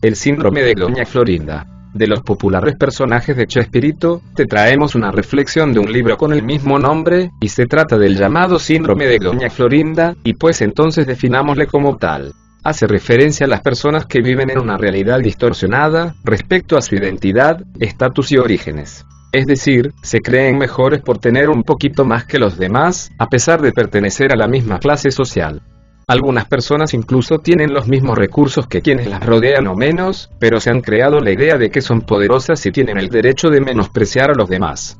El síndrome de Doña Florinda. De los populares personajes de Chespirito, te traemos una reflexión de un libro con el mismo nombre, y se trata del llamado síndrome de Doña Florinda, y pues entonces definámosle como tal. Hace referencia a las personas que viven en una realidad distorsionada, respecto a su identidad, estatus y orígenes. Es decir, se creen mejores por tener un poquito más que los demás, a pesar de pertenecer a la misma clase social. Algunas personas incluso tienen los mismos recursos que quienes las rodean o menos, pero se han creado la idea de que son poderosas y tienen el derecho de menospreciar a los demás.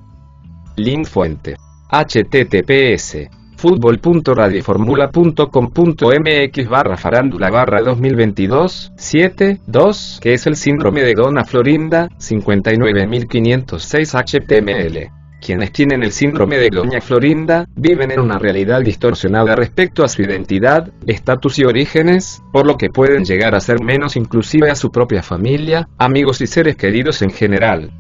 Link fuente. https fútbol.radioformula.com.mx/farándula/2022 7.2, que es el síndrome de Doña Florinda, 59506 HTML. Quienes tienen el síndrome de Doña Florinda, viven en una realidad distorsionada respecto a su identidad, estatus y orígenes, por lo que pueden llegar a ser menos inclusive a su propia familia, amigos y seres queridos en general.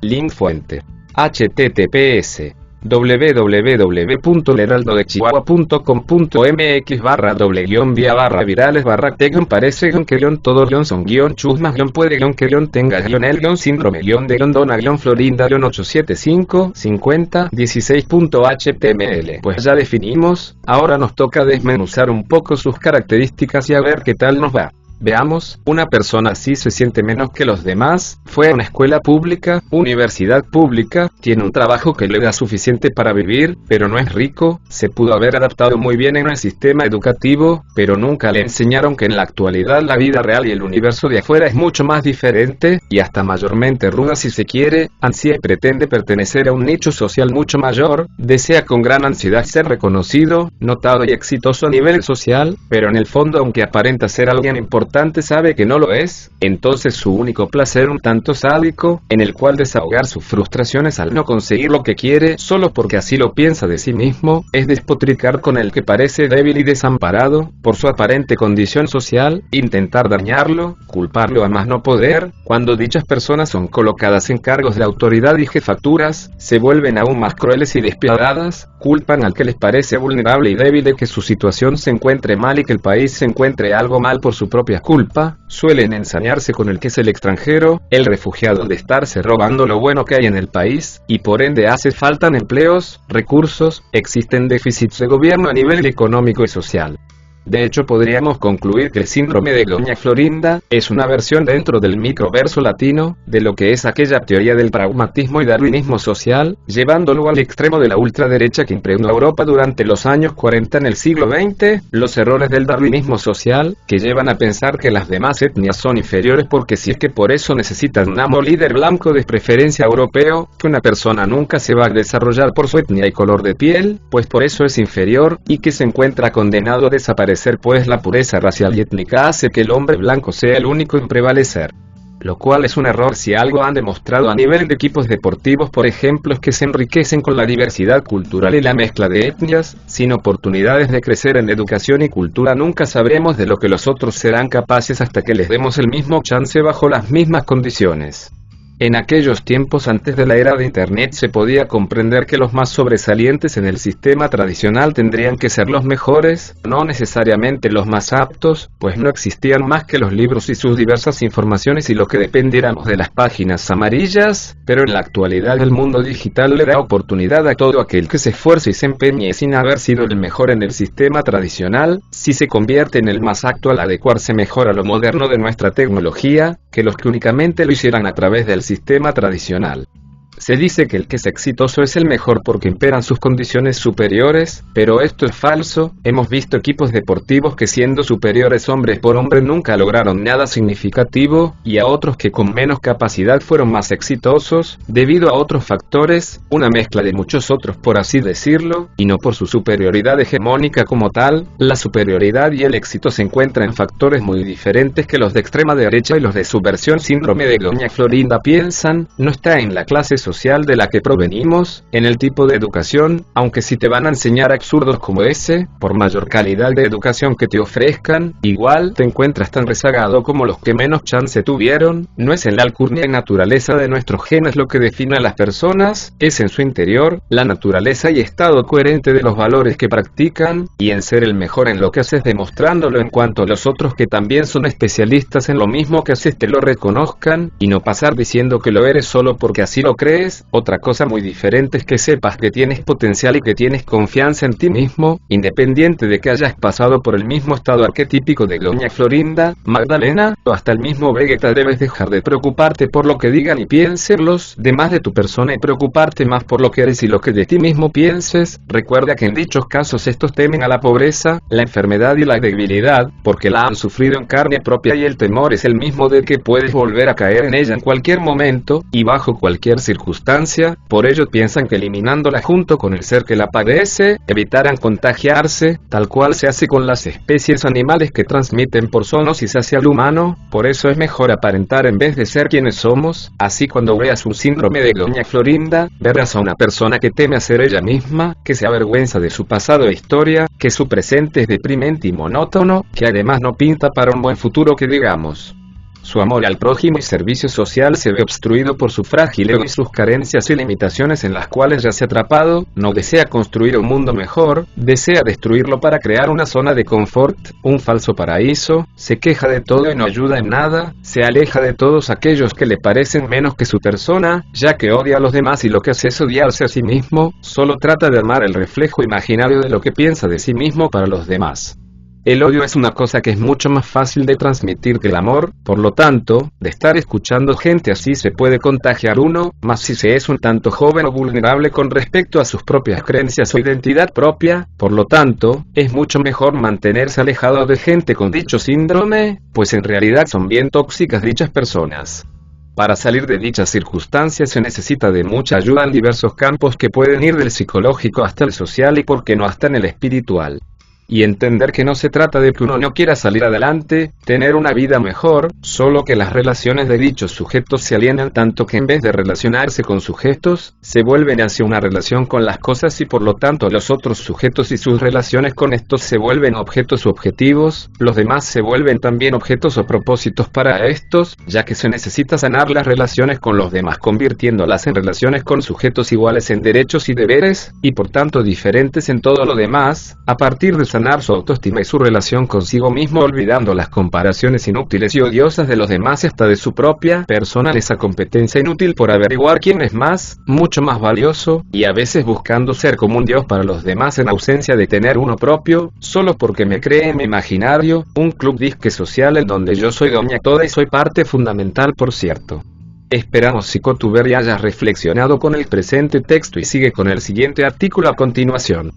Link fuente. https www.leraldo-parece-que-todo-son-chusmas-puede-que-tenga-el-síndrome-de-don-50-16.html. Pues ya definimos, ahora nos toca desmenuzar un poco sus características y a ver qué tal nos va. Veamos, una persona así se siente menos que los demás, fue a una escuela pública, universidad pública, tiene un trabajo que le da suficiente para vivir, pero no es rico, se pudo haber adaptado muy bien en el sistema educativo, pero nunca le enseñaron que en la actualidad la vida real y el universo de afuera es mucho más diferente, y hasta mayormente ruda si se quiere, ansía y pretende pertenecer a un nicho social mucho mayor, desea con gran ansiedad ser reconocido, notado y exitoso a nivel social, pero en el fondo aunque aparenta ser alguien importante sabe que no lo es, entonces su único placer un tanto sádico, en el cual desahogar sus frustraciones al no conseguir lo que quiere solo porque así lo piensa de sí mismo, es despotricar con el que parece débil y desamparado, por su aparente condición social, intentar dañarlo, culparlo a más no poder, cuando dichas personas son colocadas en cargos de autoridad y jefaturas, se vuelven aún más crueles y despiadadas, culpan al que les parece vulnerable y débil de que su situación se encuentre mal y que el país se encuentre algo mal por su propia culpa, suelen ensañarse con el que es el extranjero, el refugiado de estarse robando lo bueno que hay en el país, y por ende faltan empleos, recursos, existen déficits de gobierno a nivel económico y social. De hecho podríamos concluir que el síndrome de Doña Florinda es una versión dentro del microverso latino, de lo que es aquella teoría del pragmatismo y darwinismo social, llevándolo al extremo de la ultraderecha que impregnó a Europa durante los años 40 en el siglo XX, los errores del darwinismo social, que llevan a pensar que las demás etnias son inferiores porque si es que por eso necesitan un amo líder blanco de preferencia europeo, que una persona nunca se va a desarrollar por su etnia y color de piel, pues por eso es inferior, y que se encuentra condenado a desaparecer pues la pureza racial y étnica hace que el hombre blanco sea el único en prevalecer. Lo cual es un error si algo han demostrado a nivel de equipos deportivos por ejemplo es que se enriquecen con la diversidad cultural y la mezcla de etnias, sin oportunidades de crecer en educación y cultura nunca sabremos de lo que los otros serán capaces hasta que les demos el mismo chance bajo las mismas condiciones. En aquellos tiempos antes de la era de Internet se podía comprender que los más sobresalientes en el sistema tradicional tendrían que ser los mejores, no necesariamente los más aptos, pues no existían más que los libros y sus diversas informaciones y lo que dependiéramos de las páginas amarillas, pero en la actualidad el mundo digital le da oportunidad a todo aquel que se esfuerce y se empeñe sin haber sido el mejor en el sistema tradicional, si se convierte en el más apto al adecuarse mejor a lo moderno de nuestra tecnología, que los que únicamente lo hicieran a través del sistema tradicional. Se dice que el que es exitoso es el mejor porque imperan sus condiciones superiores, pero esto es falso. Hemos visto equipos deportivos que siendo superiores hombre por hombre nunca lograron nada significativo, y a otros que con menos capacidad fueron más exitosos, debido a otros factores, una mezcla de muchos otros por así decirlo, y no por su superioridad hegemónica como tal. La superioridad y el éxito se encuentran en factores muy diferentes que los de extrema derecha y los de su versión síndrome de Doña Florinda piensan, no está en la clase social de la que provenimos, en el tipo de educación, aunque si te van a enseñar absurdos como ese, por mayor calidad de educación que te ofrezcan, igual te encuentras tan rezagado como los que menos chance tuvieron. No es en la alcurnia y naturaleza de nuestros genes lo que define a las personas, es en su interior, la naturaleza y estado coherente de los valores que practican, y en ser el mejor en lo que haces demostrándolo en cuanto a los otros que también son especialistas en lo mismo que haces te lo reconozcan, y no pasar diciendo que lo eres solo porque así lo crees. Otra cosa muy diferente es que sepas que tienes potencial y que tienes confianza en ti mismo, independiente de que hayas pasado por el mismo estado arquetípico de Doña Florinda, Magdalena, o hasta el mismo Vegeta. Debes dejar de preocuparte por lo que digan y piensen los demás de tu persona y preocuparte más por lo que eres y lo que de ti mismo pienses. Recuerda que en dichos casos estos temen a la pobreza, la enfermedad y la debilidad, porque la han sufrido en carne propia y el temor es el mismo de que puedes volver a caer en ella en cualquier momento, y bajo cualquier circunstancia. Por ello piensan que eliminándola junto con el ser que la padece, evitarán contagiarse, tal cual se hace con las especies animales que transmiten por zoonosis hacia el humano. Por eso es mejor aparentar en vez de ser quienes somos. Así cuando veas un síndrome de Doña Florinda, verás a una persona que teme a ser ella misma, que se avergüenza de su pasado e historia, que su presente es deprimente y monótono, que además no pinta para un buen futuro que digamos. Su amor al prójimo y servicio social se ve obstruido por su frágil ego y sus carencias y limitaciones en las cuales ya se ha atrapado. No desea construir un mundo mejor, desea destruirlo para crear una zona de confort, un falso paraíso. Se queja de todo y no ayuda en nada, se aleja de todos aquellos que le parecen menos que su persona, ya que odia a los demás y lo que hace es odiarse a sí mismo. Solo trata de armar el reflejo imaginario de lo que piensa de sí mismo para los demás. El odio es una cosa que es mucho más fácil de transmitir que el amor, por lo tanto, de estar escuchando gente así se puede contagiar uno, más si se es un tanto joven o vulnerable con respecto a sus propias creencias o identidad propia. Por lo tanto, es mucho mejor mantenerse alejado de gente con dicho síndrome, pues en realidad son bien tóxicas dichas personas. Para salir de dichas circunstancias se necesita de mucha ayuda en diversos campos que pueden ir del psicológico hasta el social y por qué no hasta en el espiritual. Y entender que no se trata de que uno no quiera salir adelante, tener una vida mejor, solo que las relaciones de dichos sujetos se alienan tanto que en vez de relacionarse con sujetos, se vuelven hacia una relación con las cosas y por lo tanto los otros sujetos y sus relaciones con estos se vuelven objetos u objetivos, los demás se vuelven también objetos o propósitos para estos, ya que se necesita sanar las relaciones con los demás convirtiéndolas en relaciones con sujetos iguales en derechos y deberes, y por tanto diferentes en todo lo demás, a partir de sanar su autoestima y su relación consigo mismo olvidando las comparaciones inútiles y odiosas de los demás y hasta de su propia persona en esa competencia inútil por averiguar quién es más, mucho más valioso, y a veces buscando ser como un dios para los demás en ausencia de tener uno propio, solo porque me cree en mi imaginario, un club disque social en donde yo soy doña toda y soy parte fundamental por cierto. Esperamos psicotuber y hayas reflexionado con el presente texto y sigue con el siguiente artículo a continuación.